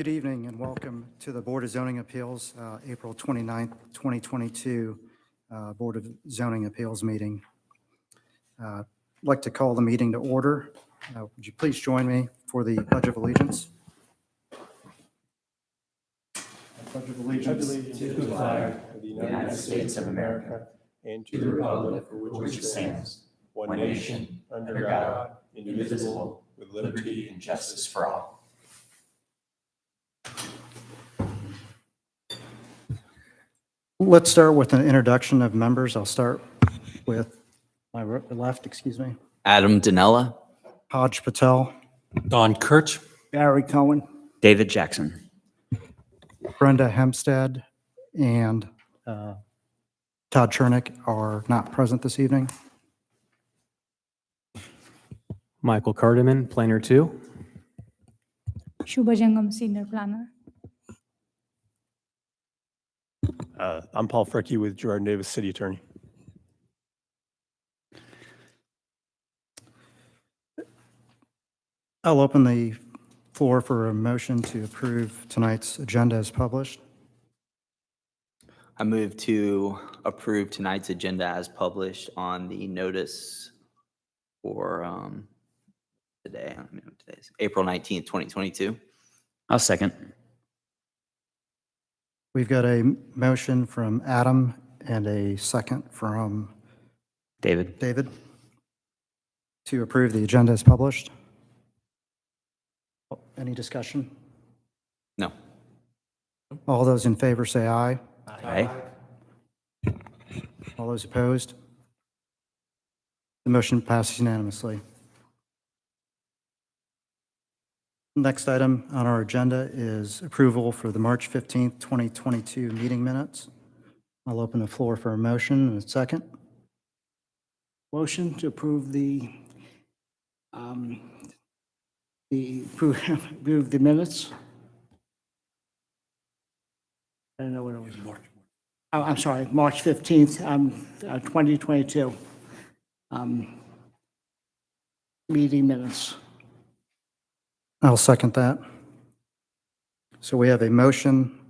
Good evening and welcome to the Board of Zoning Appeals, April 29th, 2022 Board of Zoning Appeals meeting. I'd like to call the meeting to order. Would you please join me for the Pledge of Allegiance? Pledge of Allegiance to the flag of the United States of America and to the republic for which it stands, one nation, under God, indivisible, with liberty and justice for all. Let's start with an introduction of members. I'll start with my left, Adam Danella. Hodge Patel, Don Kirch. Barry Cohen. David Jackson. Brenda Hempstead, and Todd Chernick are not present this evening. Michael Cardiman, Planner 2. Shubha Jangam, Senior Planner. I'm Paul Fricky with Gerard Davis, City Attorney. I'll open the floor for a motion to approve tonight's agenda as published. I move to approve tonight's agenda as published on the notice for today. I don't know what today's April 19th, 2022. I'll second. We've got a motion from Adam and a second from David. David to approve the agenda as published. Any discussion? No. All those in favor say aye. Aye. All those opposed? The motion passes unanimously. Next item on our agenda is approval for the March 15th, 2022 meeting minutes. I'll open the floor for a motion and a second. Motion to approve approve the minutes. I don't know what it was. Oh, I'm sorry, March 15th, 2022. Meeting minutes. I'll second that. So we have a motion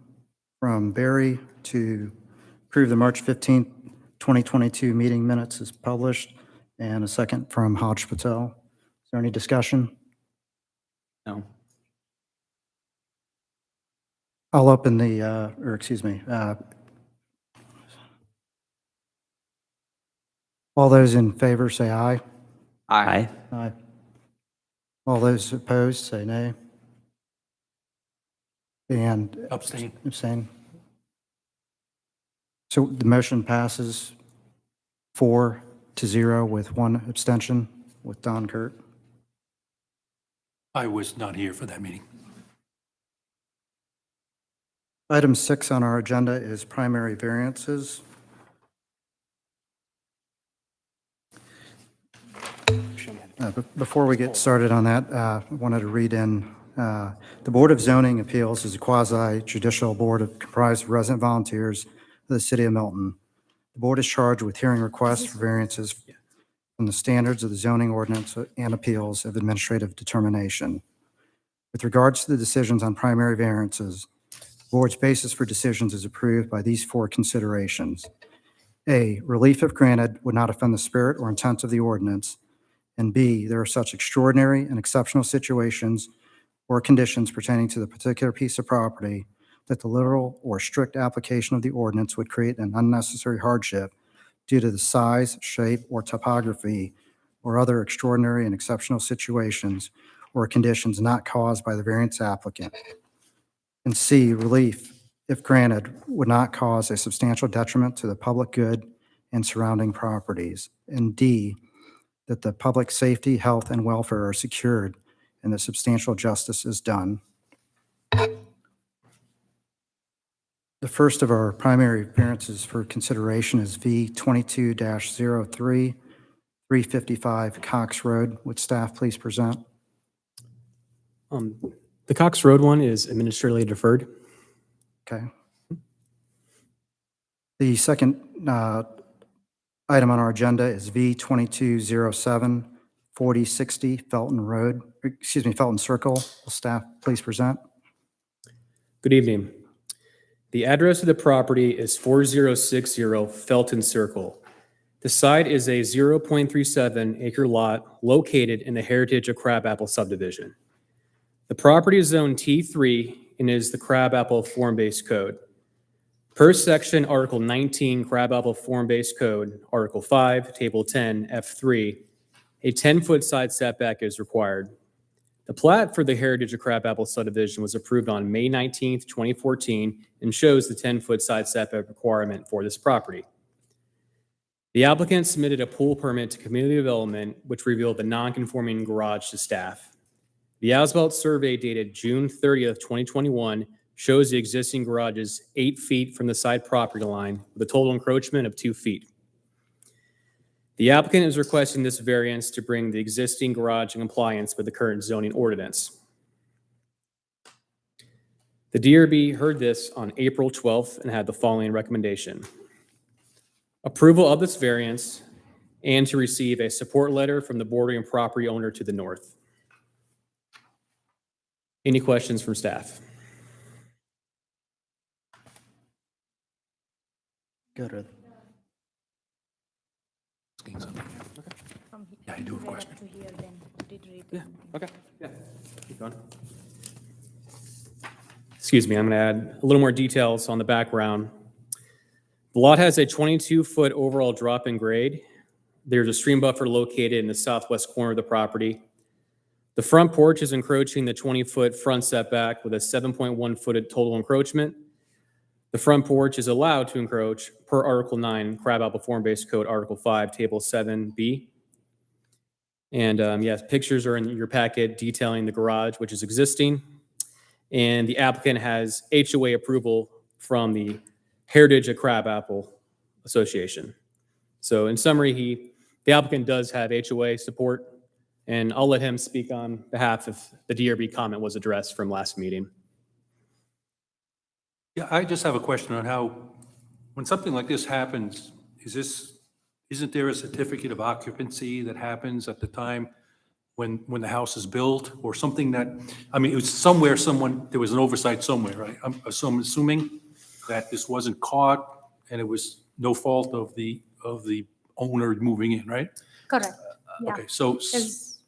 from Barry to approve the March 15th, 2022 meeting minutes as published, and a second from Hodge Patel. Is there any discussion? No. I'll open the, all those in favor say aye. Aye. Aye. All those opposed say nay. And abstain. So the motion passes 4-0 with one abstention with Don Kurt. I was not here for that meeting. Item 6 on our agenda is primary variances. Before we get started on that, I wanted to read in, the Board of Zoning Appeals is a quasi-judicial board comprised of resident volunteers of the City of Milton. The board is charged with hearing requests for variances from the standards of the zoning ordinance and appeals of administrative determination. With regards to the decisions on primary variances, the board's basis for decisions is approved by these 4 considerations. A, relief if granted would not offend the spirit or intent of the ordinance. And B, there are such extraordinary and exceptional situations or conditions pertaining to the particular piece of property that the literal or strict application of the ordinance would create an unnecessary hardship due to the size, shape, or topography or other extraordinary and exceptional situations or conditions not caused by the variance applicant. And C, relief, if granted, would not cause a substantial detriment to the public good and surrounding properties. And D, that the public safety, health, and welfare are secured and that substantial justice is done. The first of our primary variances for consideration is V22-03, 355 Cox Road. Would staff please present? The Cox Road one is administratively deferred. Okay. The second item on our agenda is V2207, 4060 Felton Circle. Will staff please present? Good evening. The address of the property is 4060 Felton Circle. The site is a 0.37 acre lot located in the Heritage of Crabapple subdivision. The property is zoned T3 and is the Crabapple Form-Based Code. Per section Article 19 Crabapple Form-Based Code, Article 5, Table 10, F3, a 10-foot side setback is required. The plat for the Heritage of Crabapple subdivision was approved on May 19th, 2014, and shows the 10-foot side setback requirement for this property. The applicant submitted a pool permit to community development, which revealed the non-conforming garage to staff. The as-built survey dated June 30th, 2021, shows the existing garage is 8 feet from the side property line with a total encroachment of 2 feet. The applicant is requesting this variance to bring the existing garage in compliance with the current zoning ordinance. The DRB heard this on April 12th and had the following recommendation. Approval of this variance and to receive a support letter from the bordering property owner to the north. Any questions from staff? Good. Yeah, I do have a question. Okay. Yeah. Keep going. Excuse me, I'm going to add a little more details on the background. The lot has a 22-foot overall drop in grade. There's a stream buffer located in the southwest corner of the property. The front porch is encroaching the 20-foot front setback with a 7.1-foot total encroachment. The front porch is allowed to encroach per Article 9, Crabapple Form-Based Code, Article 5, Table 7B. And yes, pictures are in your packet detailing the garage, which is existing. And the applicant has HOA approval from the Heritage of Crabapple Association. So in summary, the applicant does have HOA support, and I'll let him speak on behalf if the DRB comment was addressed from last meeting. Yeah, I just have a question on how, when something like this happens, isn't there a certificate of occupancy that happens at the time when the house is built, or something that, I mean, it was somewhere, there was an oversight somewhere, right? I'm assuming that this wasn't caught and it was no fault of the owner moving in, right? Correct. Yeah. Okay, so, Because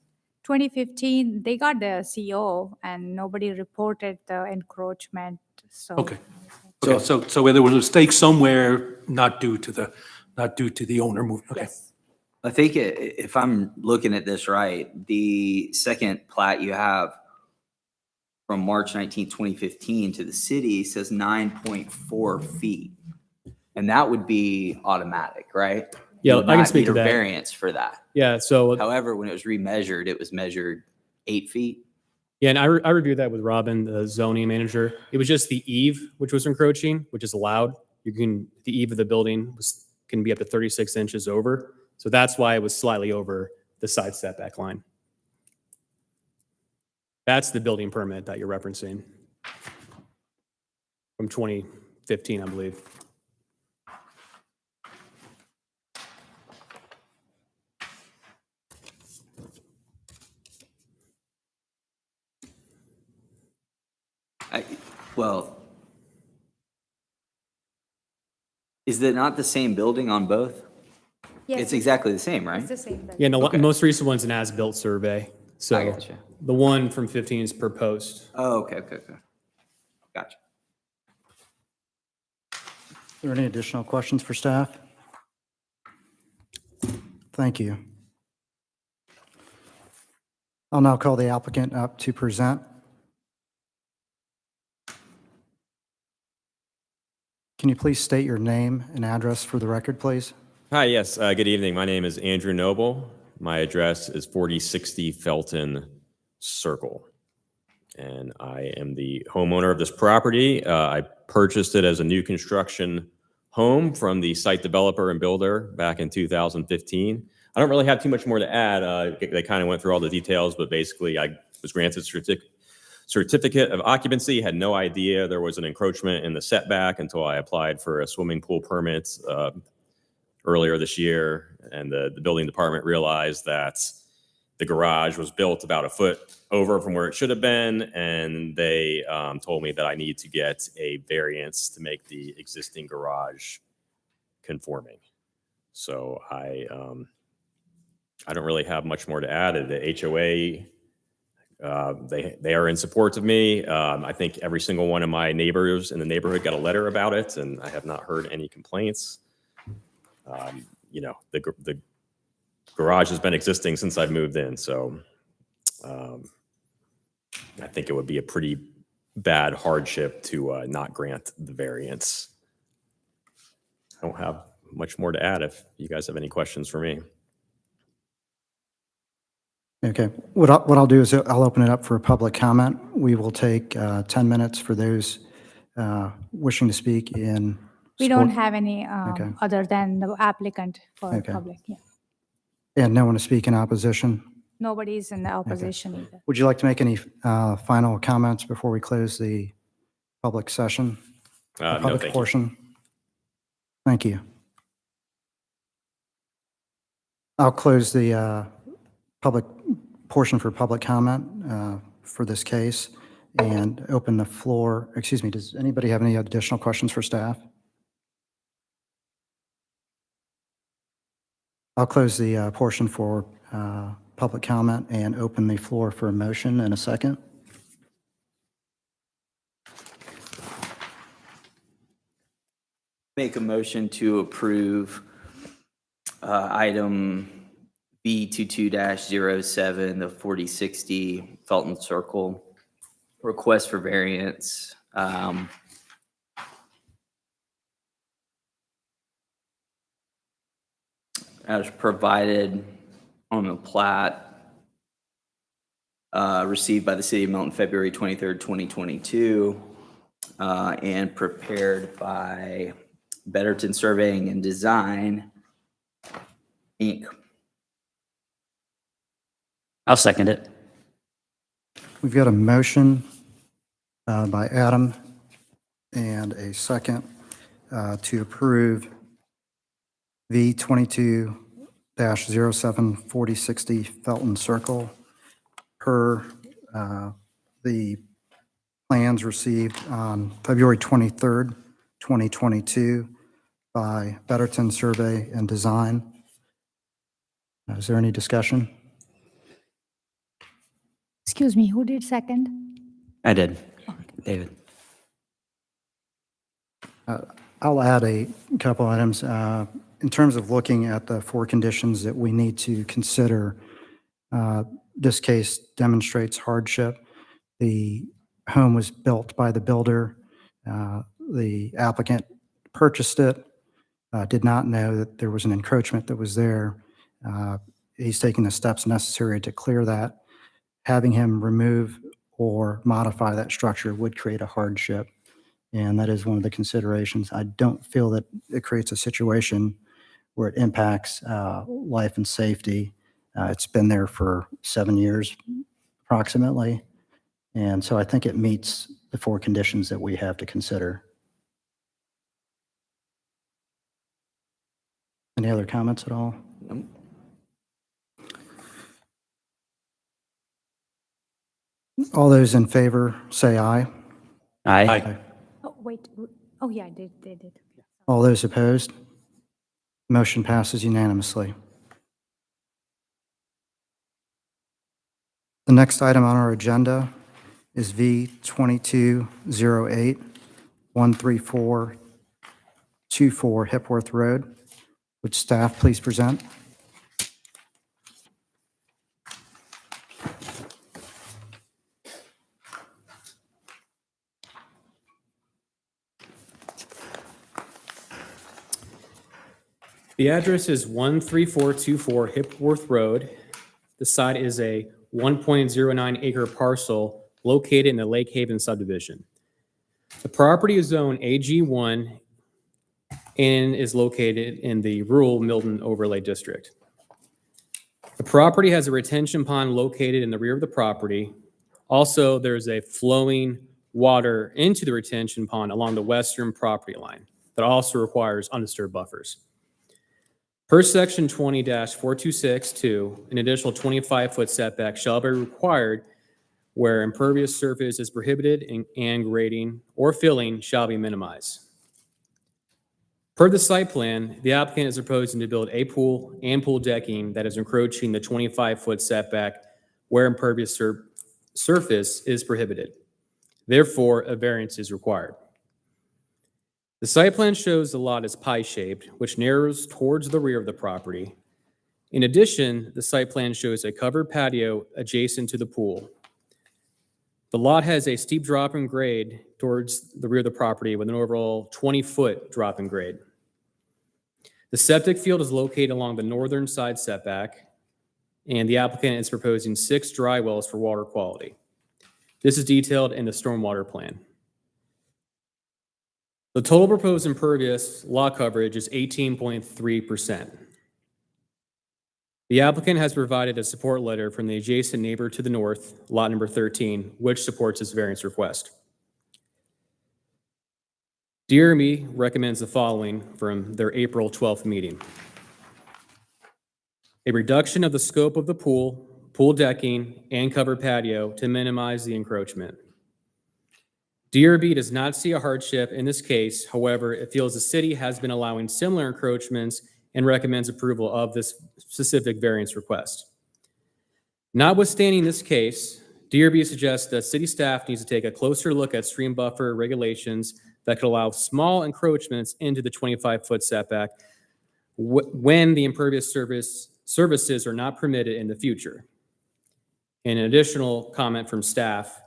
2015, they got the CO and nobody reported the encroachment, so. okay. Okay, so where there was a mistake somewhere, not due to the owner moving, okay. Yes. I think if I'm looking at this right, the second plat you have from March 19, 2015 to the city says 9.4 feet. And that would be automatic, right? Yeah, You would I can not speak need to a that. variance for that. Yeah, so, However, when it was remeasured, it was measured 8 feet. yeah, and I reviewed that with Robin, the zoning manager. It was just the eave, which was encroaching, which is allowed. The eave of the building can be up to 36 inches over. So that's why it was slightly over the side setback line. That's the building permit that you're referencing from 2015, I believe. Well, is it not the same building on both? Yes, It's exactly the same, right? It's the same. Yeah, and the Okay. most recent one's an as-built survey. I So gotcha. the one from 15 is per post. Oh, okay. Gotcha. Are there any additional questions for staff? Thank you. I'll now call the applicant up to present. Can you please state your name and address for the record, please? Hi, yes, good evening. My name is Andrew Noble. My address is 4060 Felton Circle. And I am the homeowner of this property. I purchased it as a new construction home from the site developer and builder back in 2015. I don't really have too much more to add. They kind of went through all the details, but basically I was granted certificate of occupancy, had no idea there was an encroachment in the setback until I applied for a swimming pool permit earlier this year. And the building department realized that the garage was built about a foot over from where it should have been, and they told me that I need to get a variance to make the existing garage conforming. So I don't really have much more to add. The HOA, they are in support of me. I think every single one of my neighbors in the neighborhood got a letter about it, and I have not heard any complaints. The garage has been existing since I've moved in, so I think it would be a pretty bad hardship to not grant the variance. I don't have much more to add if you guys have any questions for me. Okay, what I'll do is I'll open it up for a public comment. We will take 10 minutes for those wishing to speak in We don't support. have any Okay. other than the applicant for Okay. public. Yeah. And no one to speak in opposition. Nobody is in the opposition either. Would you like to make any final comments before we close the public session? The No, public thank you. portion? Thank you. I'll close the public portion for public comment for this case and open the floor. Excuse me, does anybody have any additional questions for staff? I'll close the portion for public comment and open the floor for a motion in a second. Make a motion to approve item B22-07, the 4060 Felton Circle request for variance. As provided on the plat received by the City of Milton February 23rd, 2022, and prepared by Betterton Surveying and Design, Inc. I'll second it. We've got a motion by Adam and a second to approve V22-07-4060 Felton Circle per the plans received on February 23rd, 2022 by Betterton Survey and Design. Is there any discussion? Excuse me, who did second? I did. David. I'll add a couple items. In terms of looking at the four conditions that we need to consider, this case demonstrates hardship. The home was built by the builder. The applicant purchased it, did not know that there was an encroachment that was there. He's taking the steps necessary to clear that. Having him remove or modify that structure would create a hardship, and that is one of the considerations. I don't feel that it creates a situation where it impacts life and safety. It's been there for 7 years approximately, and so I think it meets the four conditions that we have to consider. Any other comments at all? Nope. All those in favor, say aye. Aye. Oh, wait. Oh, yeah, they did. All those opposed? Motion passes unanimously. The next item on our agenda is V2208, 13424 Hipworth Road. Would staff please present? The address is 13424 Hipworth Road. The site is a 1.09 acre parcel located in the Lake Haven subdivision. The property is zoned AG1 and is located in the rural Milton overlay district. The property has a retention pond located in the rear of the property. Also, there's a flowing water into the retention pond along the western property line that also requires undisturbed buffers. Per section 20-426-2, an additional 25-foot setback shall be required where impervious surface is prohibited and grading or filling shall be minimized. Per the site plan, the applicant is proposing to build a pool and pool decking that is encroaching the 25-foot setback where impervious surface is prohibited. Therefore, a variance is required. The site plan shows the lot is pie-shaped, which narrows towards the rear of the property. In addition, the site plan shows a covered patio adjacent to the pool. The lot has a steep drop in grade towards the rear of the property with an overall 20-foot drop in grade. The septic field is located along the northern side setback, and the applicant is proposing 6 dry wells for water quality. This is detailed in the stormwater plan. The total proposed impervious lot coverage is 18.3%. The applicant has provided a support letter from the adjacent neighbor to the north, lot number 13, which supports this variance request. DRB recommends the following from their April 12th meeting. A reduction of the scope of the pool, pool decking, and covered patio to minimize the encroachment. DRB does not see a hardship in this case. However, it feels the city has been allowing similar encroachments and recommends approval of this specific variance request. Notwithstanding this case, DRB suggests that city staff needs to take a closer look at stream buffer regulations that could allow small encroachments into the 25-foot setback when the impervious services are not permitted in the future. An additional comment from staff,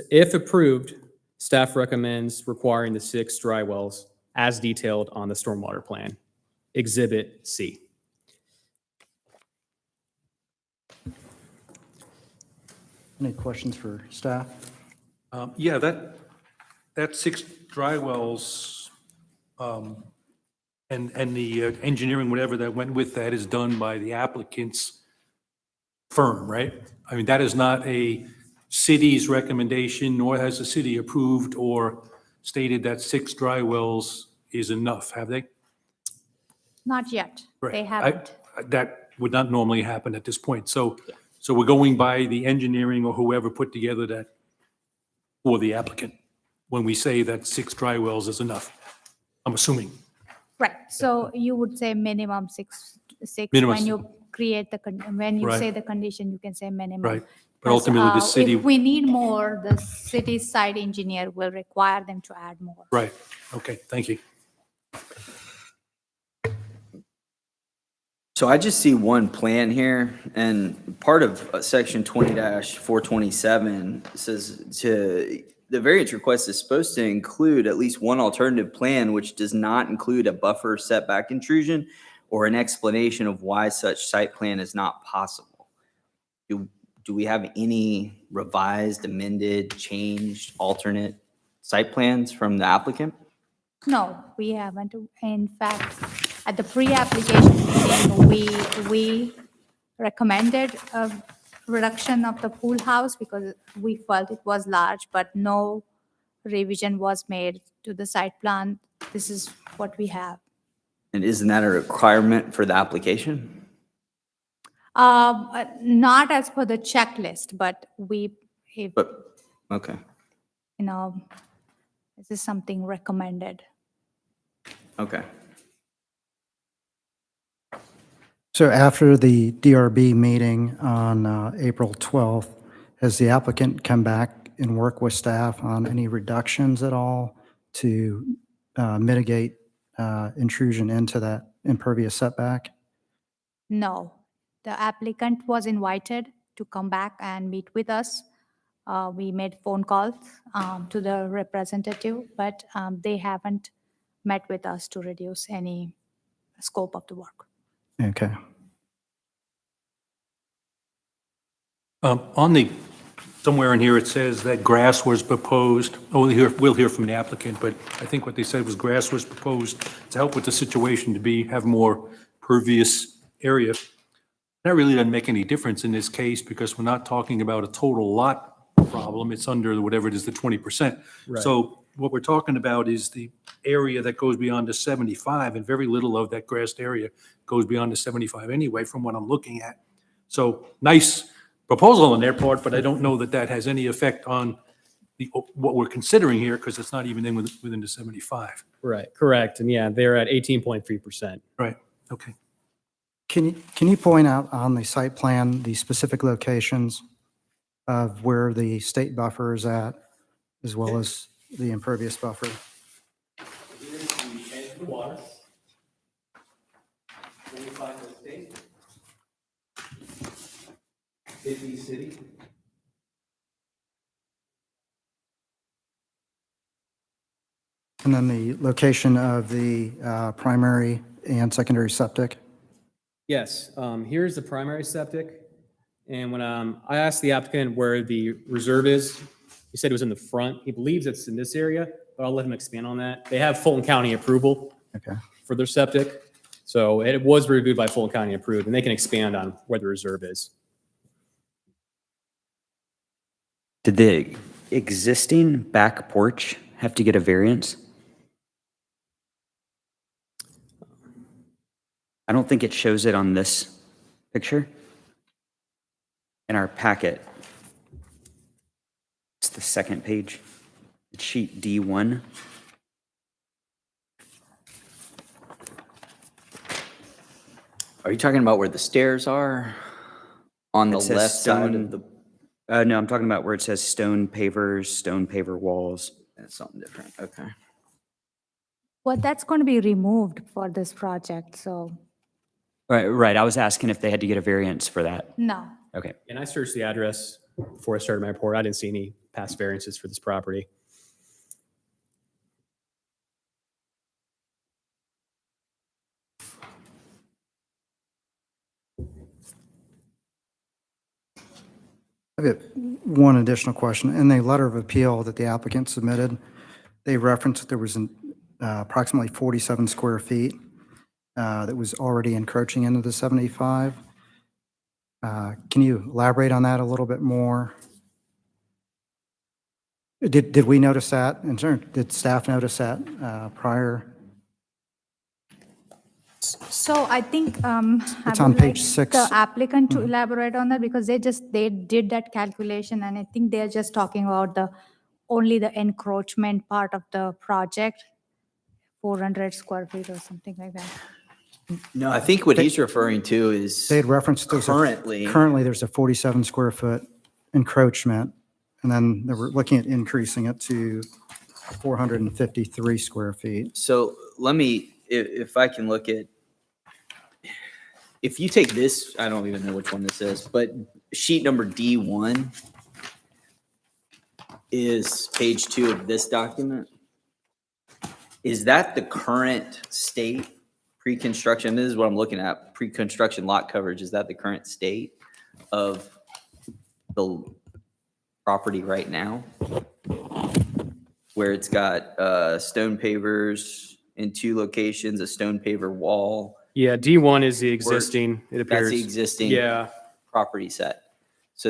if approved, staff recommends requiring the 6 dry wells as detailed on the stormwater plan. Exhibit C. Any questions for staff? Yeah, that 6 dry wells and the engineering, whatever that went with that is done by the applicant's firm, right? I mean, that is not a city's recommendation, nor has the city approved or stated that 6 dry wells is enough, have they? Not yet. Right. They haven't. That would not normally happen at this point. So we're going by the engineering or whoever put together that for the applicant when we say that 6 dry wells is enough, I'm assuming. Right. So you would say minimum six Minimum. when you create when you Right. say the condition, you can say minimum. Right. But Because, ultimately, the city, if we need more, the city site engineer will require them to add more. right, okay, thank you. So I just see one plan here, and part of section 20-427 says the variance request is supposed to include at least one alternative plan which does not include a buffer setback intrusion or an explanation of why such site plan is not possible. Do we have any revised, amended, changed, alternate site plans from the applicant? No, we haven't. In fact, at the pre-application meeting, we recommended a reduction of the pool house because we felt it was large, but no revision was made to the site plan. This is what we have. And isn't that a requirement for the application? Not as per the checklist, but Okay, this is something recommended. okay. So after the DRB meeting on April 12th, has the applicant come back and work with staff on any reductions at all to mitigate intrusion into that impervious setback? No, the applicant was invited to come back and meet with us. We made phone calls to the representative, but they haven't met with us to reduce any scope of the work. Okay. Somewhere in here, it says that grass was proposed. Oh, we'll hear from the applicant, but I think what they said was grass was proposed to help with the situation to have more pervious area. That really doesn't make any difference in this case because we're not talking about a total lot problem. It's under whatever it is, the 20%. Right. So what we're talking about is the area that goes beyond the 75, and very little of that grassed area goes beyond the 75 anyway, from what I'm looking at. So nice proposal on their part, but I don't know that that has any effect on what we're considering here, because it's not even within the 75. Right, correct. And yeah, they're at 18.3%. Right, okay. Can you point out on the site plan the specific locations of where the state buffer is at, as well as the impervious buffer? Here's the edge of the water. Then we find the state. Busy city. And then the location of the primary and secondary septic? Yes, here's the primary septic. And when I asked the applicant where the reserve is, he said it was in the front. He believes it's in this area, but I'll let him expand on that. They have Fulton County approval Okay. for their septic. So it was reviewed by Fulton County approved, and they can expand on where the reserve is. Did the existing back porch have to get a variance? I don't think it shows it on this picture. In our packet, it's the second page. It's sheet D1. Are you talking about where the stairs are? On the It says left side stone- of the, No, I'm talking about where it says stone pavers, stone paver walls. that's something different, okay. Well, that's going to be removed for this project, so Right. I was asking if they had to get a variance for that. no. Okay. And I searched the address before I started my report. I didn't see any past variances for this property. I've got one additional question. In the letter of appeal that the applicant submitted, they referenced that there was approximately 47 square feet that was already encroaching into the 75. Can you elaborate on that a little bit more? Did we notice that? Did staff notice that prior? So I think, I It's on would page like 6. the applicant to elaborate on that, because they did that calculation, and I think they're just talking about only the encroachment part of the project, 400 square feet or something like that. No, I think what he's referring to is They had referenced currently there's a 47 square foot encroachment, and then they were looking at increasing it to 453 square feet. So let me, if I can look at, if you take this, I don't even know which one this is, but sheet number D1 is page 2 of this document. Is that the current state pre-construction? This is what I'm looking at, pre-construction lot coverage. Is that the current state of the property right now? Where it's got stone pavers in 2 locations, a stone paver wall. Yeah, D1 is the existing, it appears. That's the existing Yeah, property set. So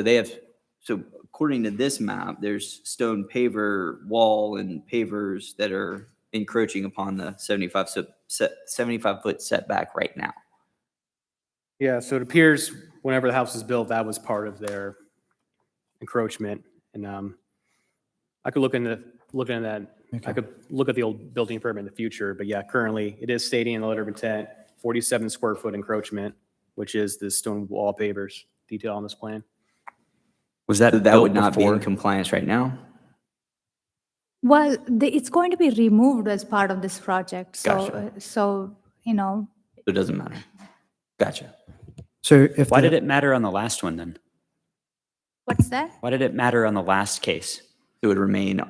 according to this map, there's stone paver wall and pavers that are encroaching upon the 75-foot setback right now. yeah, so it appears whenever the house was built, that was part of their encroachment. And I could look into that. I could look at the old building permit in the future, but yeah, currently it is stating in the letter of intent, 47 square foot encroachment, which is the stone wall pavers detail on this plan. Was that So that built would not be in before? compliance right now? Well, it's going to be removed as part of this project, Gotcha. so, It doesn't matter. Gotcha. So if Why the- did it matter on the last one then? what's that? Why did it matter on the last case? It would remain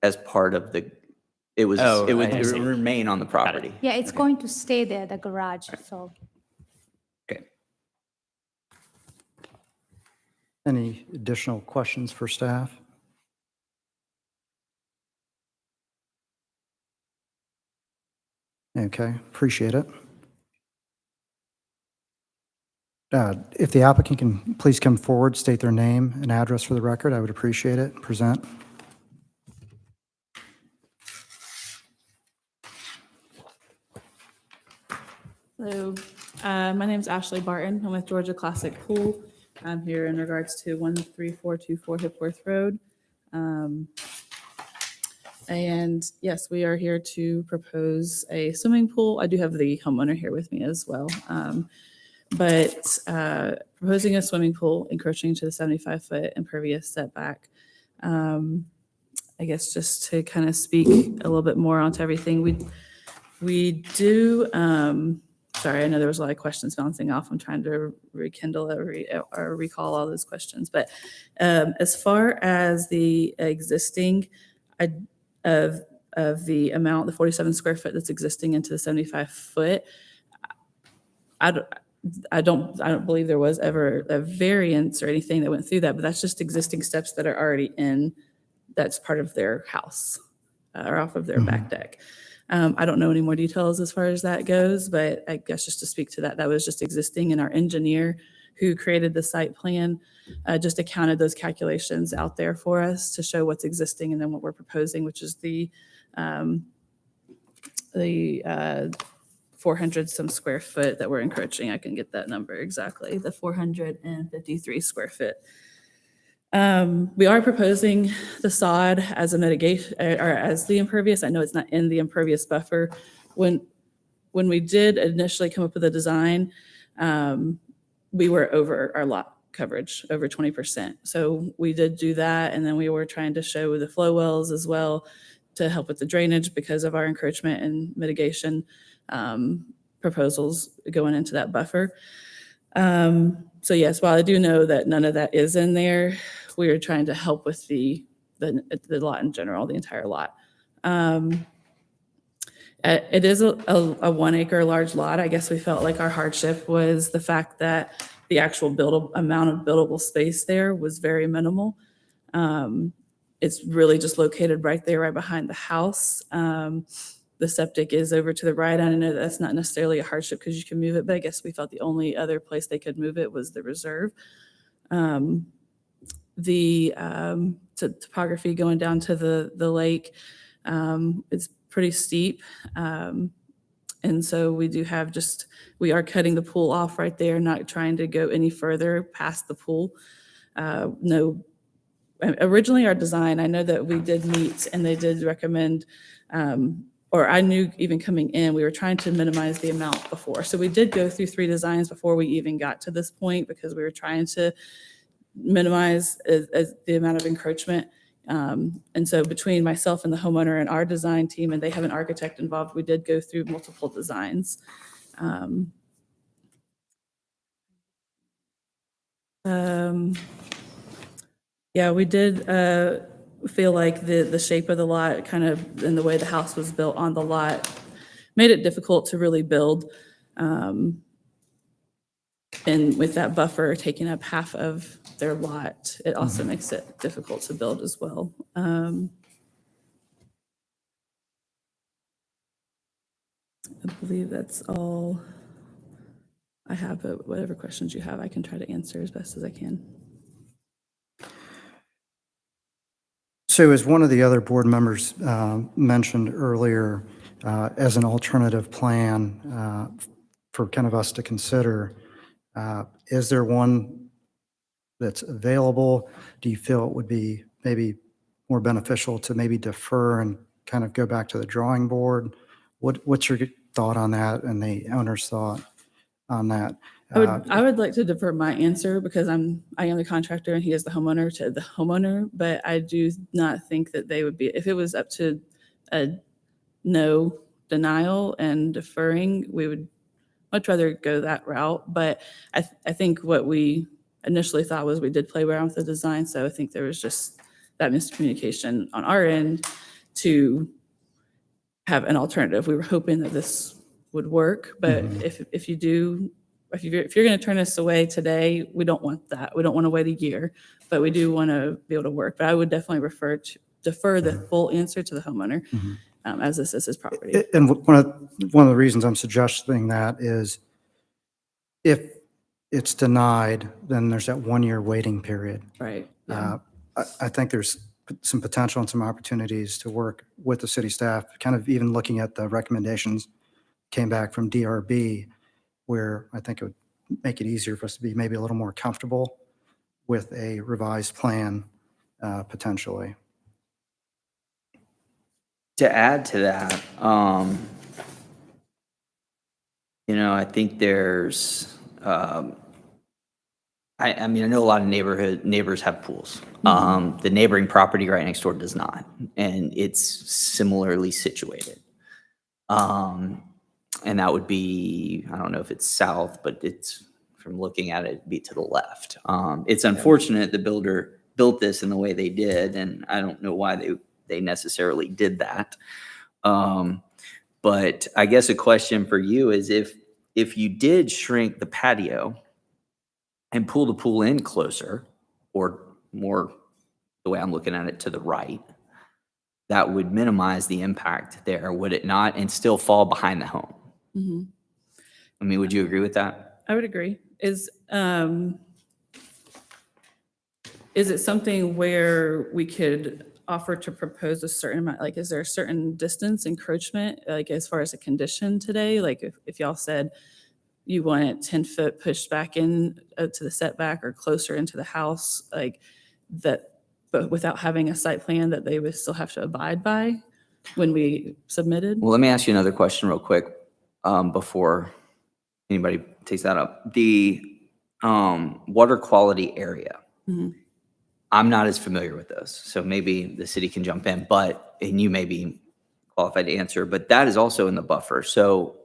as part of it would I see. remain on the property. Yeah, it's going to stay there, the garage, so. Okay. Any additional questions for staff? Okay, appreciate it. If the applicant can please come forward, state their name and address for the record, I would appreciate it. Present. So, my name's Ashley Barton. I'm with Georgia Classic Pool. I'm here in regards to 13424 Hipworth Road. And yes, we are here to propose a swimming pool. I do have the homeowner here with me as well. But proposing a swimming pool encroaching to the 75-foot impervious setback. I guess just to kind of speak a little bit more onto everything, we do, sorry, I know there was a lot of questions bouncing off. I'm trying to rekindle or recall all those questions. But as far as the existing of the amount, the 47 square foot that's existing into the 75 foot, I don't believe there was ever a variance or anything that went through that, but that's just existing steps that are already in, that's part of their house or off of their back deck. I don't know any more details as far as that goes, but I guess just to speak to that, that was just existing, and our engineer who created the site plan just accounted those calculations out there for us to show what's existing and then what we're proposing, which is the 400 some square foot that we're encroaching. I can get that number exactly, the 453 square foot. We are proposing the sod as a mitigation or as the impervious. I know it's not in the impervious buffer. When we did initially come up with a design, we were over our lot coverage, over 20%. So we did do that, and then we were trying to show the flow wells as well to help with the drainage because of our encroachment and mitigation proposals going into that buffer. So yes, while I do know that none of that is in there, we are trying to help with the lot in general, the entire lot. It is a 1 acre large lot. I guess we felt like our hardship was the fact that the actual amount of buildable space there was very minimal. It's really just located right there, right behind the house. The septic is over to the right. I know that's not necessarily a hardship because you can move it, but I guess we felt the only other place they could move it was the reserve. The topography going down to the lake, it's pretty steep. And so we do have we are cutting the pool off right there, not trying to go any further past the pool. No, originally our design, I know that we did meet and they did recommend, or I knew even coming in, we were trying to minimize the amount before. So we did go through 3 designs before we even got to this point because we were trying to minimize the amount of encroachment. And so between myself and the homeowner and our design team, and they have an architect involved, we did go through multiple designs. Yeah, we did feel like the shape of the lot, kind of, and the way the house was built on the lot, made it difficult to really build. And with that buffer taking up half of their lot, it also makes it difficult to build as well. I believe that's all I have, but whatever questions you have, I can try to answer as best as I can. So as one of the other board members mentioned earlier, as an alternative plan for kind of us to consider, is there one that's available? Do you feel it would be maybe more beneficial to maybe defer and kind of go back to the drawing board? What's your thought on that and the owner's thought on that? I would like to defer my answer because I am the contractor and he is the homeowner to the homeowner, but I do not think that they would be, if it was up to a no denial and deferring, we would much rather go that route. But I think what we initially thought was we did play around with the design. So I think there was just that miscommunication on our end to have an alternative. We were hoping that this would work, but if you're going to turn us away today, we don't want that. We don't want to wait a year, but we do want to be able to work. But I would definitely defer the full answer to the homeowner, as this is his property. And one of the reasons I'm suggesting that is if it's denied, then there's that 1-year waiting period. Right. Yeah. I think there's some potential and some opportunities to work with the city staff, kind of even looking at the recommendations came back from DRB where I think it would make it easier for us to be maybe a little more comfortable with a revised plan potentially. To add to that, I think there's, I mean, I know a lot of neighbors have pools. The neighboring property right next door does not, and it's similarly situated. And that would be, I don't know if it's south, but it's, from looking at it, it'd be to the left. It's unfortunate the builder built this in the way they did, and I don't know why they necessarily did that. But I guess a question for you is if you did shrink the patio and pull the pool in closer, or more, the way I'm looking at it, to the right, that would minimize the impact there, would it not? And still fall behind the home. Mm-hmm. I mean, would you agree with that? I would agree. Is it something where we could offer to propose a certain amount, like, is there a certain distance encroachment, like as far as a condition today? Like if y'all said you want it 10 foot pushed back in to the setback or closer into the house, like that, but without having a site plan that they would still have to abide by when we submitted? Well, let me ask you another question real quick before anybody takes that up. The water quality area. Mhm. I'm not as familiar with those, so maybe the city can jump in, and you may be qualified to answer, but that is also in the buffer. So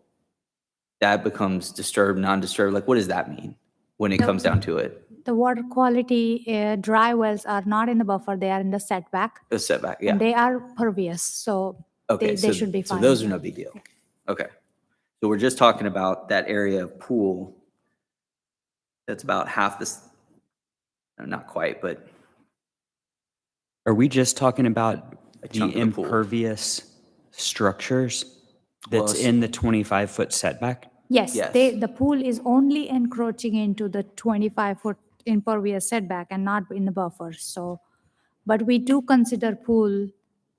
that becomes disturbed, non-disturbed. Like, what does that mean when it comes down to it? The water quality, dry wells are not in the buffer, they are in the setback. A setback, yeah. And they are pervious, so Okay, they should be so fine. those are no big deal. Okay. So we're just talking about that area of pool that's about half this, not quite, but Are we just talking about A the chunk of the pool. impervious structures that's Well, in the 25-foot setback? Yes, Yes. the pool is only encroaching into the 25-foot impervious setback and not in the buffer, so, but we do consider pool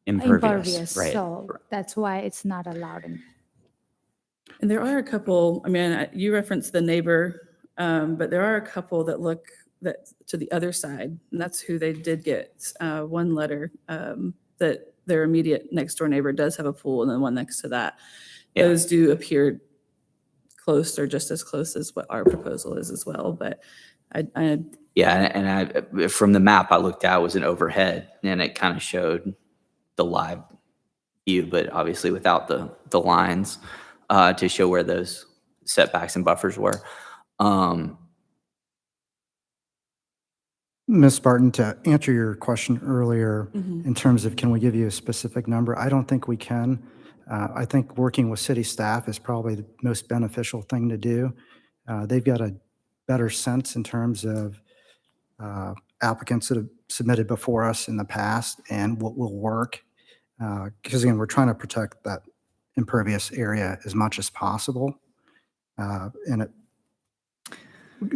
impervious, Right. so that's why it's not allowed in. And there are a couple, I mean, you referenced the neighbor, but there are a couple that look to the other side, and that's who they did get one letter that their immediate next door neighbor does have a pool, and then one next to that. Yeah. Those do appear close or just as close as what our proposal is as well, but yeah, and I, from the map I looked at, was an overhead, and it kind of showed the live view, but obviously without the lines to show where those setbacks and buffers were. Ms. Spartan, to answer your question earlier, Mhm. in terms of can we give you a specific number, I don't think we can. I think working with city staff is probably the most beneficial thing to do. They've got a better sense in terms of applicants that have submitted before us in the past and what will work. Because again, we're trying to protect that impervious area as much as possible. And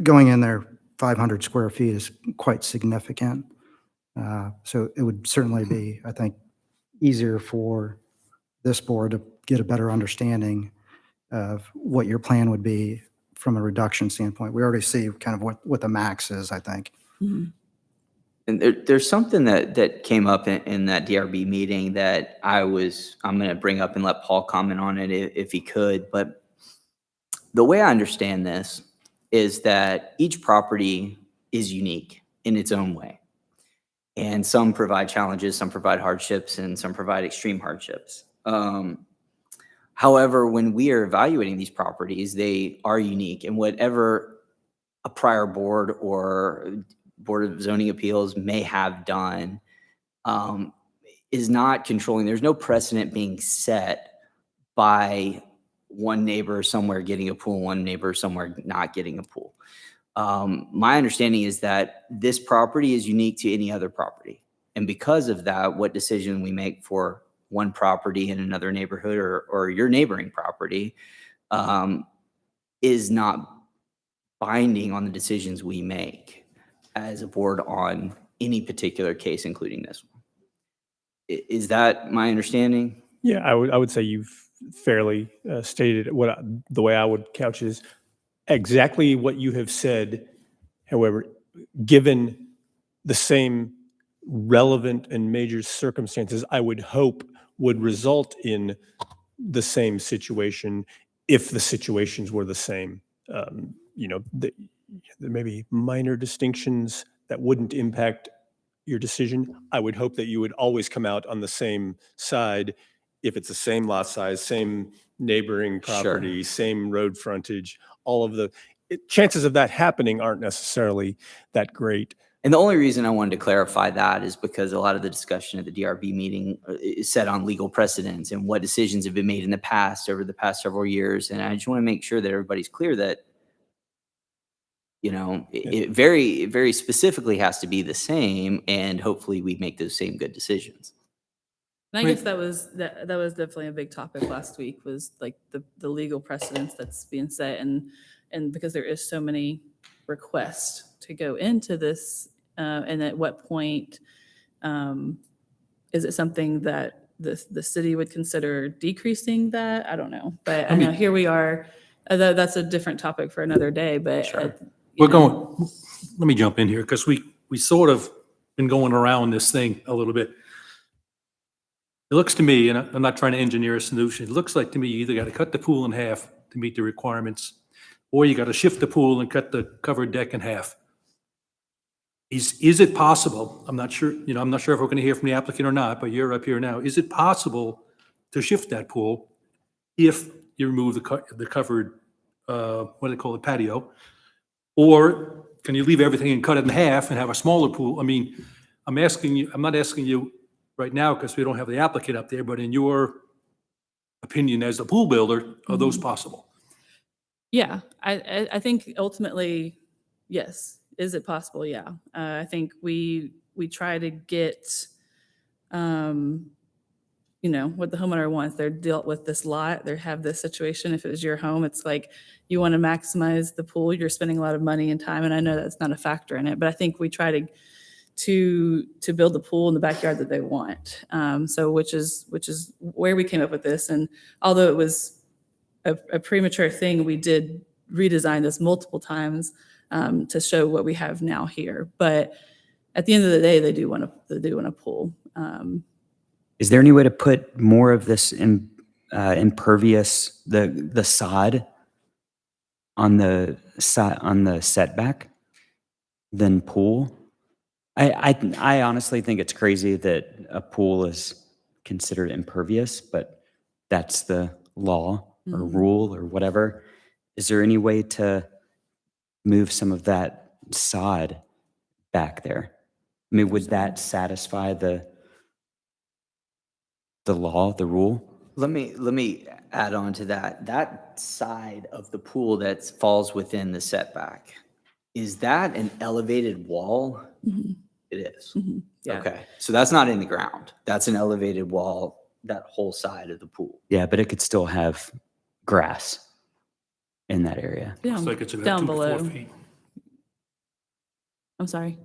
going in there 500 square feet is quite significant. So it would certainly be, I think, easier for this board to get a better understanding of what your plan would be from a reduction standpoint. We already see kind of what the max is, I think. Mhm. And there's something that came up in that DRB meeting that I'm going to bring up and let Paul comment on it if he could. But the way I understand this is that each property is unique in its own way. And some provide challenges, some provide hardships, and some provide extreme hardships. However, when we are evaluating these properties, they are unique. And whatever a prior board or Board of Zoning Appeals may have done is not controlling. There's no precedent being set by one neighbor somewhere getting a pool, one neighbor somewhere not getting a pool. My understanding is that this property is unique to any other property. And because of that, what decision we make for one property in another neighborhood or your neighboring property is not binding on the decisions we make as a board on any particular case, including this one. Is that my understanding? Yeah, I would say you've fairly stated the way I would couch is exactly what you have said. However, given the same relevant and major circumstances, I would hope would result in the same situation if the situations were the same. There may be minor distinctions that wouldn't impact your decision. I would hope that you would always come out on the same side if it's the same lot size, same neighboring property, same road frontage, all of the chances of that happening aren't necessarily that great. And the only reason I wanted to clarify that is because a lot of the discussion at the DRB meeting is set on legal precedents and what decisions have been made in the past over the past several years. And I just want to make sure that everybody's clear that, it very, very specifically has to be the same, and hopefully we make those same good decisions. And I guess that was definitely a big topic last week, was like the legal precedents that's being set, and because there is so many requests to go into this, and at what point is it something that the city would consider decreasing that? I don't know, but I know here we are. That's a different topic for another day, but Let me jump in here, because we sort of been going around this thing a little bit. It looks to me, and I'm not trying to engineer a solution, it looks like to me you either got to cut the pool in half to meet the requirements, or you got to shift the pool and cut the covered deck in half. Is it possible, I'm not sure if we're going to hear from the applicant or not, but you're up here now, is it possible to shift that pool if you remove the covered, what do they call it, patio? Or can you leave everything and cut it in half and have a smaller pool? I mean, I'm not asking you right now because we don't have the applicant up there, but in your opinion as the pool builder, are those possible? Yeah, I think ultimately, yes. Is it possible? Yeah. I think we try to get, what the homeowner wants. They're dealt with this lot. They have this situation. If it was your home, it's like you want to maximize the pool. You're spending a lot of money and time, and I know that's not a factor in it, but I think we try to build the pool in the backyard that they want. So which is where we came up with this. And although it was a premature thing, we did redesign this multiple times to show what we have now here. But at the end of the day, they do want a pool. Is there any way to put more of this impervious, the sod on the setback than pool? I honestly think it's crazy that a pool is considered impervious, but that's the law or rule or whatever. Is there any way to move some of that sod back there? I mean, would that satisfy the law, the rule? Let me add on to that. That side of the pool that falls within the setback, is that an elevated wall? Mm-hmm. It is. Mm-hmm. Yeah. Okay, so that's not in the ground. That's an elevated wall, that whole side of the pool. Yeah, but it could still have grass in that area. Down, Looks like it's about down 2 to 4 below. feet. I'm sorry.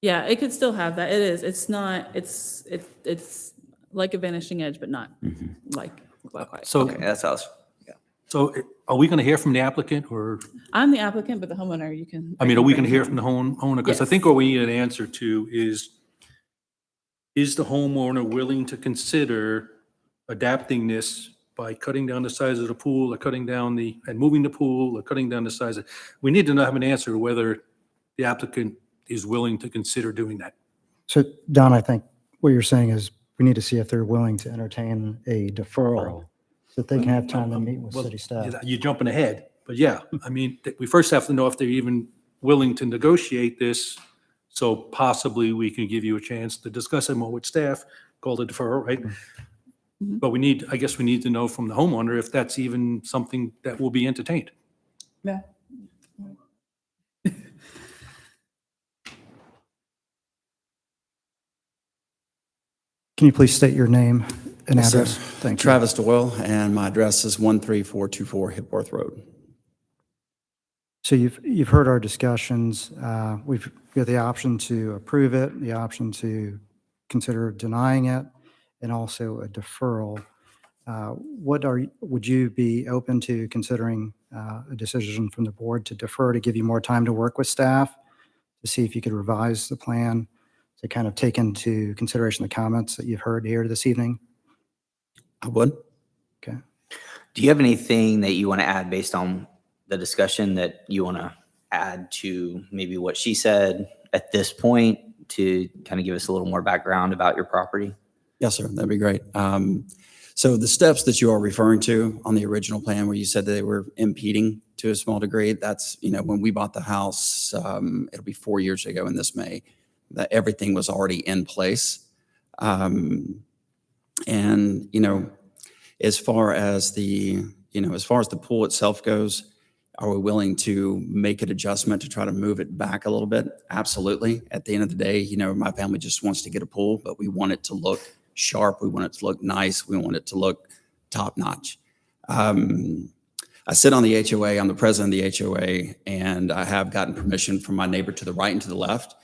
Yeah, it could still have that. It is. It's not. It's like a vanishing edge, but not like quite. So, Okay, that's us. so are we going to hear from the applicant, or, I'm the applicant, but the homeowner, you can. are we going to hear from the homeowner? Because I Yes. think what we need an answer to is the homeowner willing to consider adapting this by cutting down the size of the pool, or cutting down and moving the pool, or cutting down the size of, we need to have an answer to whether the applicant is willing to consider doing that. So Don, I think what you're saying is we need to see if they're willing to entertain a deferral so that they can have time to meet with Well, city staff. You're jumping ahead, but yeah, I mean, we first have to know if they're even willing to negotiate this, so possibly we can give you a chance to discuss it more with staff, call it deferral, right? But I guess we need to know from the homeowner if that's even something that will be entertained. Yeah. Can you please state your name and Yes, sir. address? Thank you. Travis Doyle, and my address is 13424 Hipworth Road. So you've heard our discussions. We've got the option to approve it, the option to consider denying it, and also a deferral. Would you be open to considering a decision from the board to defer to give you more time to work with staff to see if you could revise the plan to kind of take into consideration the comments that you've heard here this evening. I would. Okay. Do you have anything that you want to add based on the discussion that you want to add to maybe what she said at this point to kind of give us a little more background about your property? Yes, sir. That'd be great. So the steps that you are referring to on the original plan where you said that they were impeding to a small degree, that's, when we bought the house, it'll be 4 years ago in this May, that everything was already in place. And, as far as the pool itself goes, are we willing to make an adjustment to try to move it back a little bit? Absolutely. At the end of the day, my family just wants to get a pool, but we want it to look sharp. We want it to look nice. We want it to look top notch. I sit on the HOA. I'm the president of the HOA, and I have gotten permission from my neighbor to the right and to the left.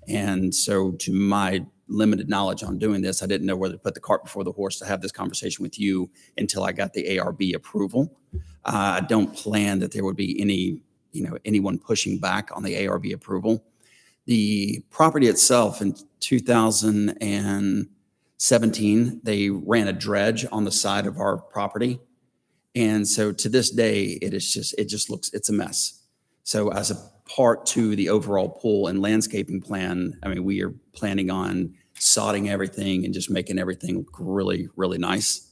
And so to my limited knowledge on doing this, I didn't know whether to put the cart before the horse to have this conversation with you until I got the ARB approval. I don't plan that there would be anyone pushing back on the ARB approval. The property itself in 2017, they ran a dredge on the side of our property. And so to this day, it's a mess. So as a part to the overall pool and landscaping plan, we are planning on sodding everything and just making everything look really, really nice.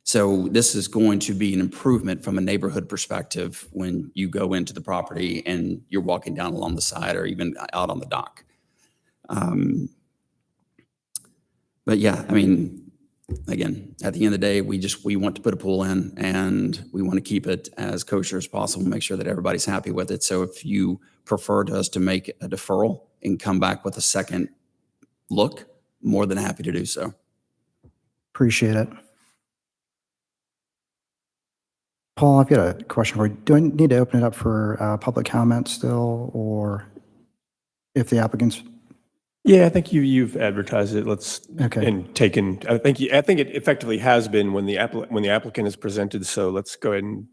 So this is going to be an improvement from a neighborhood perspective when you go into the property and you're walking down along the side or even out on the dock. But yeah, again, at the end of the day, we want to put a pool in and we want to keep it as kosher as possible, make sure that everybody's happy with it. So if you prefer to us to make a deferral and come back with a second look, more than happy to do so. Appreciate it. Paul, I've got a question for you. Do I need to open it up for public comment still, or if the applicants? Yeah, I think you've advertised it. Okay. And taken. I think it effectively has been when the applicant is presented. So let's go ahead and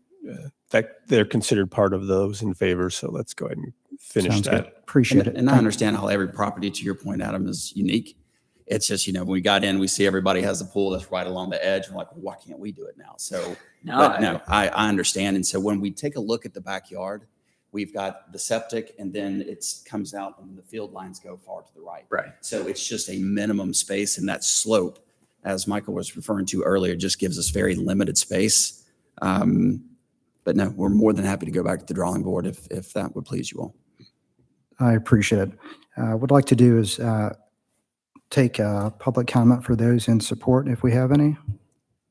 they're considered part of those in favor. So let's go ahead and finish Sounds that. good. Appreciate it. And I understand how every property, to your point, Adam, is unique. It's just, when we got in, we see everybody has a pool that's right along the edge. We're like, well, why can't we do it now? So, I understand. And so when we take a look at the backyard, we've got the septic and then it comes out and the field lines go far to the right. Right. So it's just a minimum space, and that slope, as Michael was referring to earlier, just gives us very limited space. But no, we're more than happy to go back to the drawing board if that would please you all. I appreciate it. What I'd like to do is take public comment for those in support, if we have any.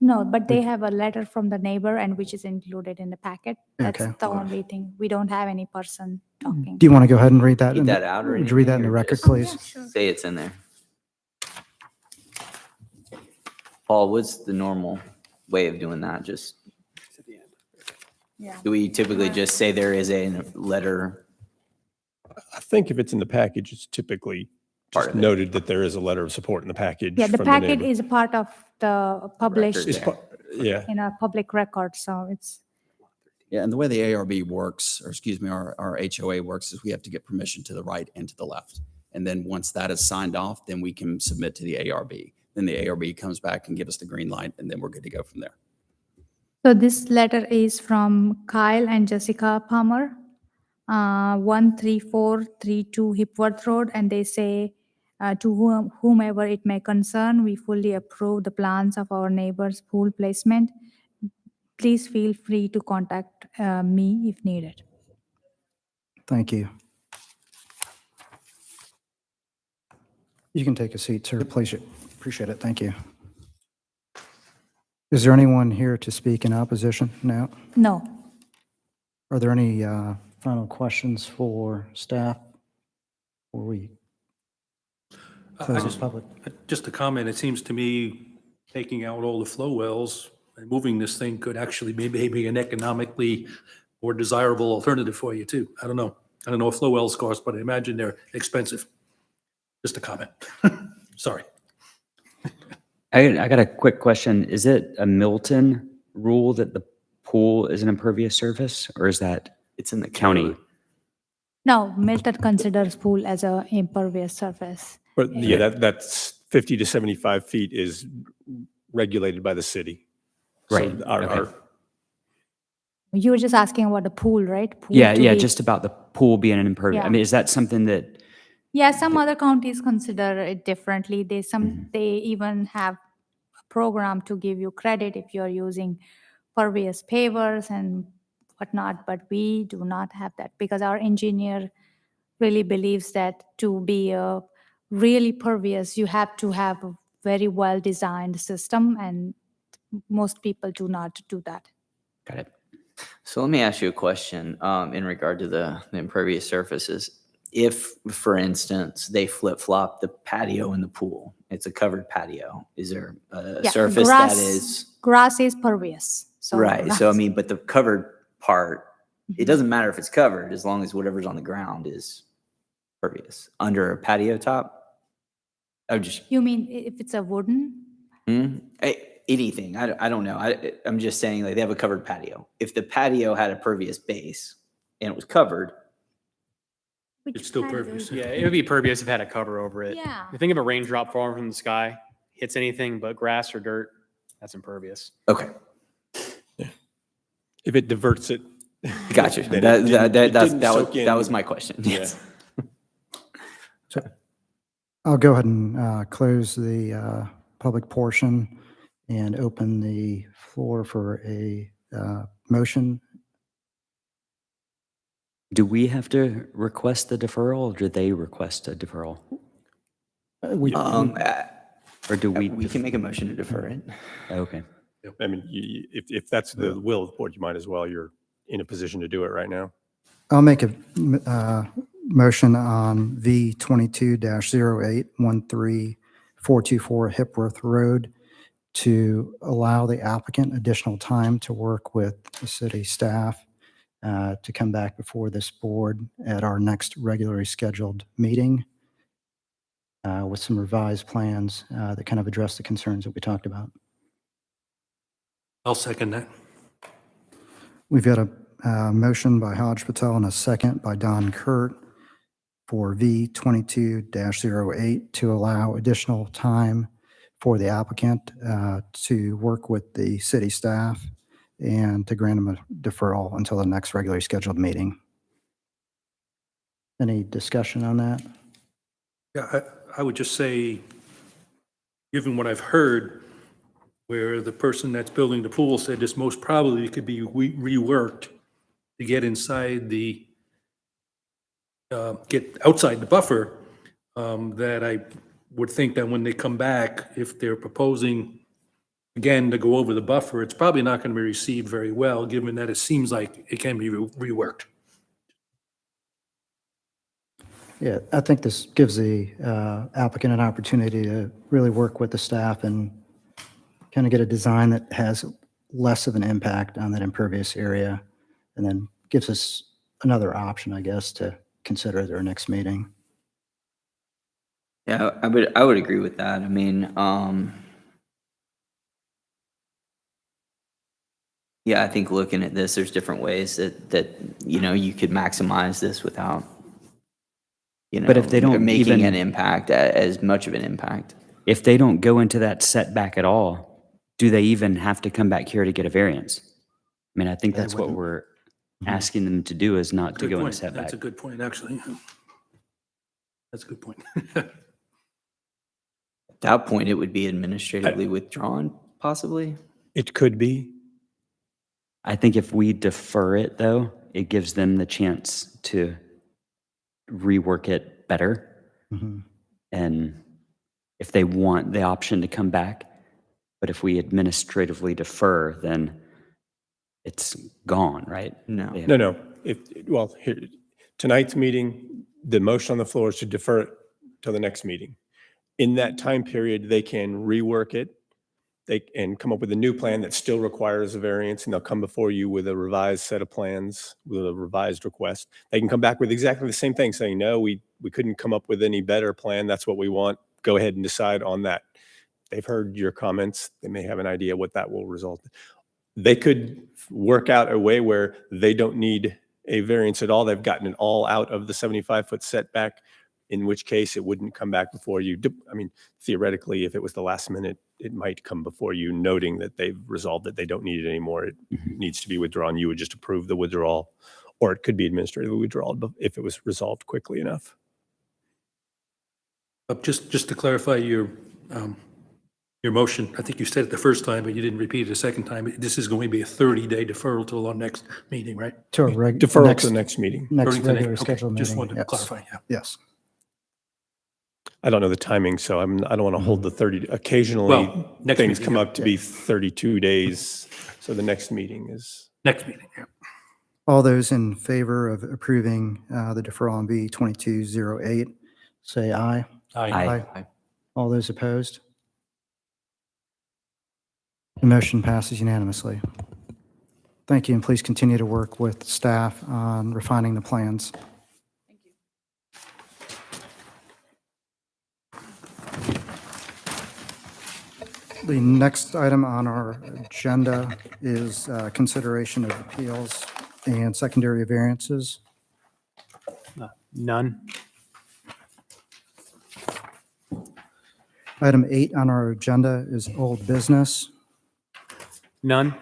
No, but they have a letter from the neighbor and which is included in the packet. That's Okay. the only thing. We don't have any person talking. Do you want to go ahead and read that? Read that out or Would you read that in anything, the or record, just- please? Say it's in there. Paul, what's the normal way of doing that? Just, Yeah. do we typically just say there is a letter? I think if it's in the package, it's typically Part just of it. noted that there is a letter of support in the package. Yeah, the from packet neighbor. is a part of the published, Record. It's yeah. in a public record, so it's, Yeah, and the way the ARB works, or excuse me, our HOA works, is we have to get permission to the right and to the left. And then once that is signed off, then we can submit to the ARB. Then the ARB comes back and give us the green light, and then we're good to go from there. so this letter is from Kyle and Jessica Palmer, 13432 Hipworth Road, and they say, to whomever it may concern, we fully approve the plans of our neighbor's pool placement. Please feel free to contact me if needed. Thank you. You can take a seat, sir. Please. Appreciate it. Thank you. Is there anyone here to speak in opposition? No? No. Are there any final questions for staff before we close this public? Just a comment, it seems to me taking out all the flow wells and moving this thing could actually be maybe an economically more desirable alternative for you too. I don't know. I don't know what flow wells cost, but I imagine they're expensive. Just a comment. Sorry. I got a quick question. Is it a Milton rule that the pool is an impervious surface, or is that It's in the county? code. No, Milton considers pool as a impervious surface. But yeah, that's 50 to 75 feet is regulated by the city. So Right, okay. You were just asking about the pool, right? Pool Yeah, to yeah, be- just about the pool being an impervious. I Yeah. mean, is that something that, Yeah, some other counties consider it differently. Mm-hmm. They even have a program to give you credit if you're using pervious pavers and whatnot, but we do not have that because our engineer really believes that to be a really pervious, you have to have a very well-designed system, and most people do not do that. got it. So let me ask you a question in regard to the impervious surfaces. If, for instance, they flip-flop the patio in the pool, it's a covered patio, is there a Yeah, surface that is? grass is pervious. So Right, so I grass- mean, but the covered part, it Mhm. doesn't matter if it's covered as long as whatever's on the ground is pervious. Under a patio top? I would just, You mean if it's a wooden? anything, I don't know. I'm just saying, like, they have a covered patio. If the patio had a pervious base and it was covered, Which It's still patio pervious. is it? Yeah, it would be pervious if it had a cover over it. Yeah. You think of a raindrop falling from the sky, hits anything but grass or dirt, that's impervious. okay, If it diverts it. gotcha. then it That, didn't- that, it that, that's, didn't that was, soak in. that was my question. Yeah. Yes. I'll go ahead and close the public portion and open the floor for a motion. Do we have to request the deferral, or do they request a deferral? Or do we? We can make a motion to defer it. Okay. I mean, if that's the will of the board, you might as well. You're in a position to do it right now. I'll make a motion on V 22-08-13424 Hipworth Road to allow the applicant additional time to work with the city staff to come back before this board at our next regularly scheduled meeting with some revised plans that kind of address the concerns that we talked about. I'll second that. We've got a motion by Hodge Patel and a second by Don Kurt for V 22-08 to allow additional time for the applicant to work with the city staff and to grant them a deferral until the next regularly scheduled meeting. Any discussion on that? Yeah, I would just say, given what I've heard, where the person that's building the pool said this most probably could be reworked to get inside the, get outside the buffer, that I would think that when they come back, if they're proposing, again, to go over the buffer, it's probably not going to be received very well, given that it seems like it can be reworked. Yeah, I think this gives the applicant an opportunity to really work with the staff and kind of get a design that has less of an impact on that impervious area, and then gives us another option, I guess, to consider at our next meeting. Yeah, I would agree with that. I mean, yeah, I think looking at this, there's different ways that, you could maximize this without, But if they don't making even- an impact, as much of an impact. If they don't go into that setback at all, do they even have to come back here to get a variance? I mean, I think They that's what wouldn't. we're asking them to do, is not to Good go in a point. setback. That's a good point, actually. That's a good point. At that point, it would be administratively withdrawn, possibly. It could be. I think if we defer it, though, it gives them the chance to rework it better. Mhm. And if they want the option to come back, but if we administratively defer, then it's gone, right? No. They have- No. Well, here, tonight's meeting, the motion on the floor is to defer it till the next meeting. In that time period, they can rework it. They can come up with a new plan that still requires a variance, and they'll come before you with a revised set of plans, with a revised request. They can come back with exactly the same thing, saying, no, we couldn't come up with any better plan. That's what we want. Go ahead and decide on that. They've heard your comments. They may have an idea what that will result in. they could work out a way where they don't need a variance at all. They've gotten it all out of the 75-foot setback, in which case it wouldn't come back before you. I mean, theoretically, if it was the last minute, it might come before you, noting that they've resolved that they don't need it anymore. It needs to be withdrawn. You would just approve the withdrawal, or it could be administratively withdrawn if it was resolved quickly enough. Just to clarify your motion, I think you said it the first time, but you didn't repeat it a second time. This is going to be a 30-day deferral till our next meeting, right? To a Deferral to the next meeting. next 30 to the regular next- okay, scheduled meeting. Just wanted to Yes. clarify, yeah. Yes. I don't know the timing, so I don't want to hold the 30. Occasionally, Well, next things meeting, come yeah. up to be 32 days. So the next meeting is. Next meeting, yeah. All those in favor of approving the deferral on B 2208, say aye. Aye. All those opposed? The motion passes unanimously. Thank you, and please continue to work with staff on refining the plans. Thank you. The next item on our agenda is consideration of appeals and secondary variances. None. Item 8 on our agenda is old business. None.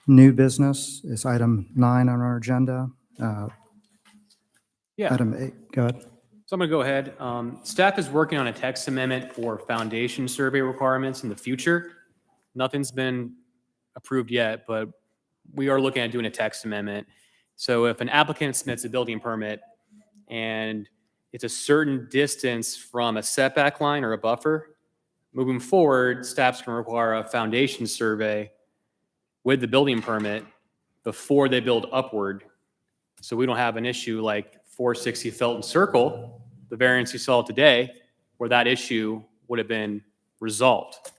New business is item 9 on our agenda. Yeah. Item 8, go ahead. So I'm going to go ahead. Staff is working on a text amendment for foundation survey requirements in the future. Nothing's been approved yet, but we are looking at doing a text amendment. So if an applicant submits a building permit and it's a certain distance from a setback line or a buffer, moving forward, staff's going to require a foundation survey with the building permit before they build upward. So we don't have an issue like 460 Felton Circle, the variance you saw today, where that issue would have been resolved.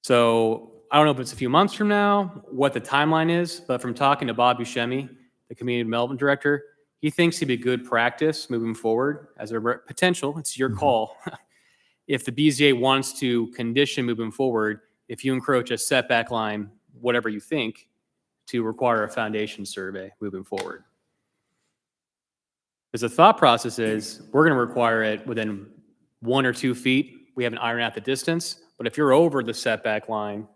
So I don't know if it's a few months from now, what the timeline is, but from talking to Bob Buscemi, the community development director, he thinks it'd be good practice moving forward as a potential. It's your call. If the BZA wants to condition moving forward, if you encroach a setback line, whatever you think, to require a foundation survey moving forward. Because the thought process is we're going to require it within 1 or 2 feet. We haven't ironed out the distance, but if you're over the setback line,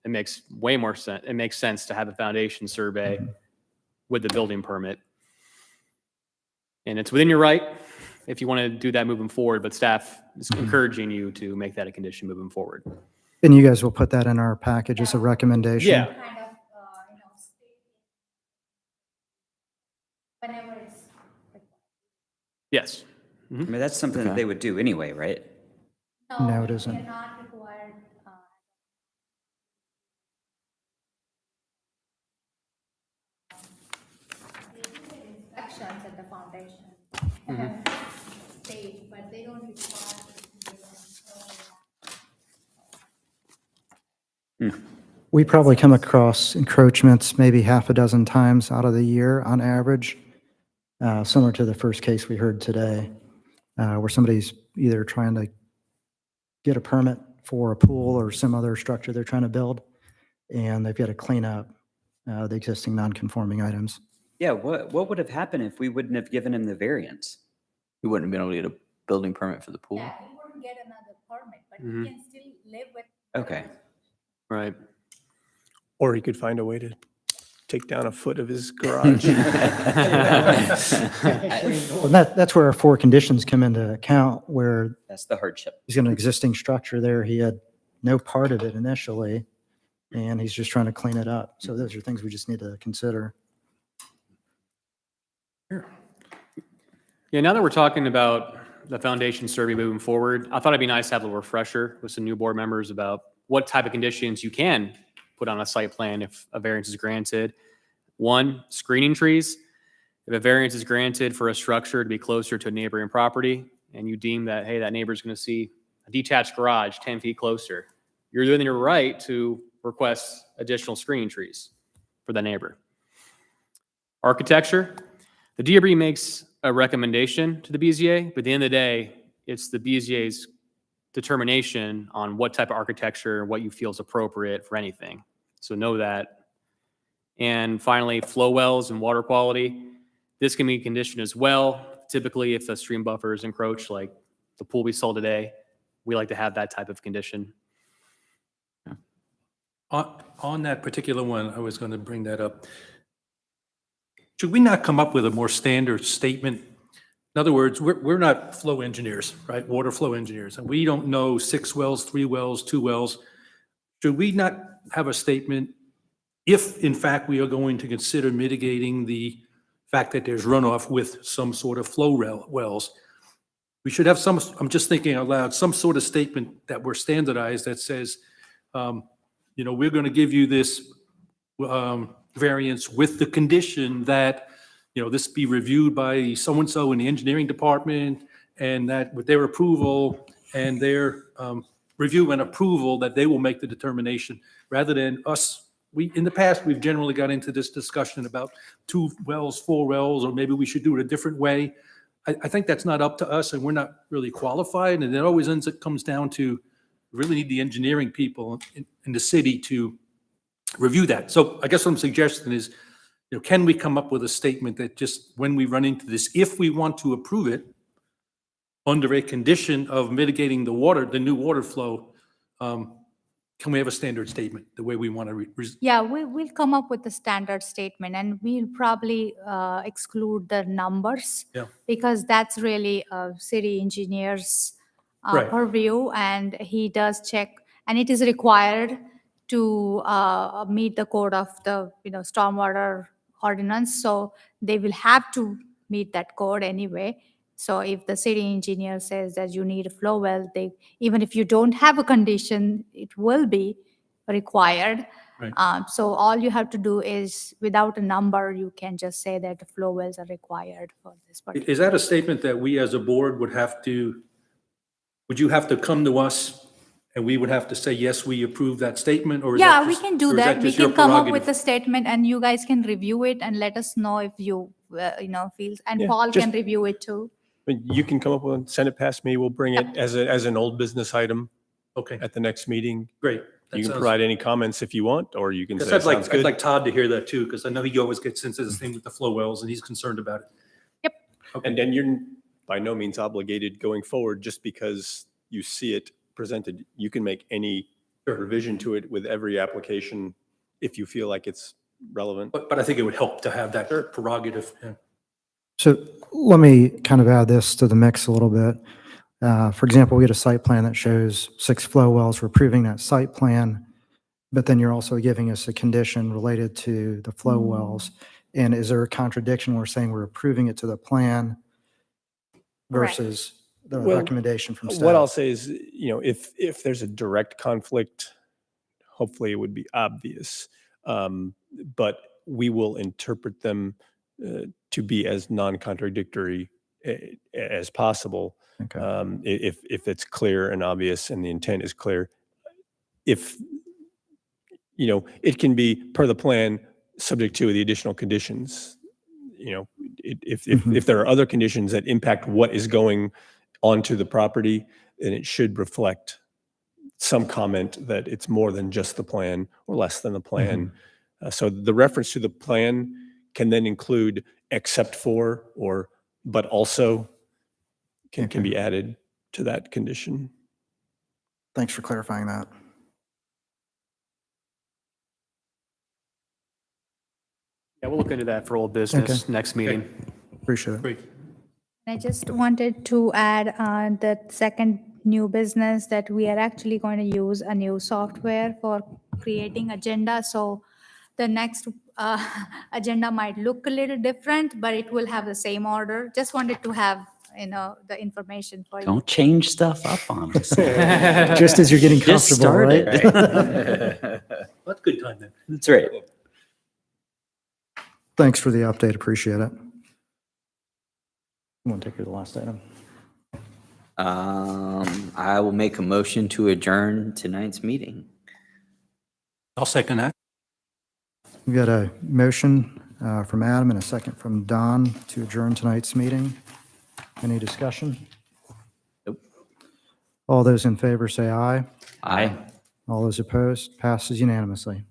it makes way more sense. It makes sense to have a foundation survey with the building permit. And it's within your right if you want to do that moving forward, but staff is encouraging you to make that a condition moving forward. And you guys will put that in our package as a recommendation? Yeah. Kind of, whenever it's. Yes. I mean, that's something that they would do anyway, right? No, it isn't. They're not required. Inspections at the foundation. State, but they don't require. We probably come across encroachments maybe half a dozen times out of the year on average, similar to the first case we heard today, where somebody's either trying to get a permit for a pool or some other structure they're trying to build, and they've got to clean up the existing non-conforming items. Yeah, what would have happened if we wouldn't have given him the variance? We wouldn't have been able to get a building permit for the pool. Yeah, he wouldn't get another permit, but Mhm. he can still live with. Okay. Right. Or he could find a way to take down a foot of his garage. Well, that's where our 4 conditions come into account, where That's the hardship. he's got an existing structure there. He had no part of it initially, and he's just trying to clean it up. So those are things we just need to consider. Yeah, now that we're talking about the foundation survey moving forward, I thought it'd be nice to have a little refresher with some new board members about what type of conditions you can put on a site plan if a variance is granted. 1, screening trees. If a variance is granted for a structure to be closer to a neighboring property, and you deem that, hey, that neighbor's going to see a detached garage 10 feet closer, you're within your right to request additional screening trees for the neighbor. Architecture. The DRB makes a recommendation to the BZA, but at the end of the day, it's the BZA's determination on what type of architecture, what you feel is appropriate for anything. So know that. And finally, flow wells and water quality. This can be conditioned as well. Typically, if the stream buffers encroach, like the pool we sold today, we like to have that type of condition. On that particular one, I was going to bring that up. Should we not come up with a more standard statement? In other words, we're not flow engineers, right? Water flow engineers, and we don't know 6 wells, 3 wells, 2 wells. Should we not have a statement if, in fact, we are going to consider mitigating the fact that there's runoff with some sort of flow wells? We should have some, I'm just thinking out loud, some sort of statement that we're standardized that says, we're going to give you this variance with the condition that, this be reviewed by so-and-so in the engineering department, and that with their approval and their review and approval, that they will make the determination, rather than us. In the past, we've generally got into this discussion about 2 wells, 4 wells, or maybe we should do it a different way. I think that's not up to us, and we're not really qualified, and it always comes down to really need the engineering people in the city to review that. So I guess what I'm suggesting is, can we come up with a statement that just when we run into this, if we want to approve it under a condition of mitigating the new water flow, can we have a standard statement the way we want to? Yeah, we'll come up with a standard statement, and we'll probably exclude the numbers. Yeah. Because that's really a city engineer's Right. purview, and he does check, and it is required to meet the code of the stormwater ordinance. So they will have to meet that code anyway. So if the city engineer says that you need a flow well, even if you don't have a condition, it will be required. Right. So all you have to do is, without a number, you can just say that the flow wells are required for this particular. Is that a statement that we as a board would you have to come to us and we would have to say, yes, we approve that statement? Or is Yeah, that we just- can do or is that. We just your can come up with prerogative? a statement, and you guys can review it and let us know if you, feel, and Yeah, Paul just- can review it too. You can come up with, send it past me. We'll bring it as an old business item Okay, at the next meeting. great. That You can sounds- provide any comments if you want, or you can Yes, say, sounds I'd good. like Todd to hear that too, because I know he always gets into this thing with the flow wells and he's concerned about it. Yep. Okay. And then you're by no means obligated going forward just because you see it presented. You can make any revision to it with every application if you feel like it's relevant. But I think it would help to have that prerogative. Yeah. So let me kind of add this to the mix a little bit. For example, we get a site plan that shows 6 flow wells. We're approving that site plan, but then you're also giving us a condition related to the flow wells. And is there a contradiction? We're saying we're approving it to the plan Correct. versus the Well, recommendation from staff. What I'll say is, if there's a direct conflict, hopefully it would be obvious. But we will interpret them to be as non-contradictory as possible. Okay. If it's clear and obvious and the intent is clear. If, it can be per the plan, subject to the additional conditions. If there are other conditions that impact what is going onto the property, then it should reflect some comment that it's more than just the plan or less than the plan. So the reference to the plan can then include except for but also can be added to that condition. Thanks for clarifying that. Yeah, we'll look into that for old business next meeting. Appreciate it. Great. I just wanted to add the second new business that we are actually going to use a new software for creating agenda. So the next agenda might look a little different, but it will have the same order. Just wanted to have, the information for you. Don't change stuff up on us. Just as you're getting Just comfortable, right? started. That's good time then. That's right. Thanks for the update. Appreciate it. You want to take care of the last item? I will make a motion to adjourn tonight's meeting. I'll second that. We've got a motion from Adam and a second from Don to adjourn tonight's meeting. Any discussion? Nope. All those in favor say aye. Aye. All those opposed, passes unanimously.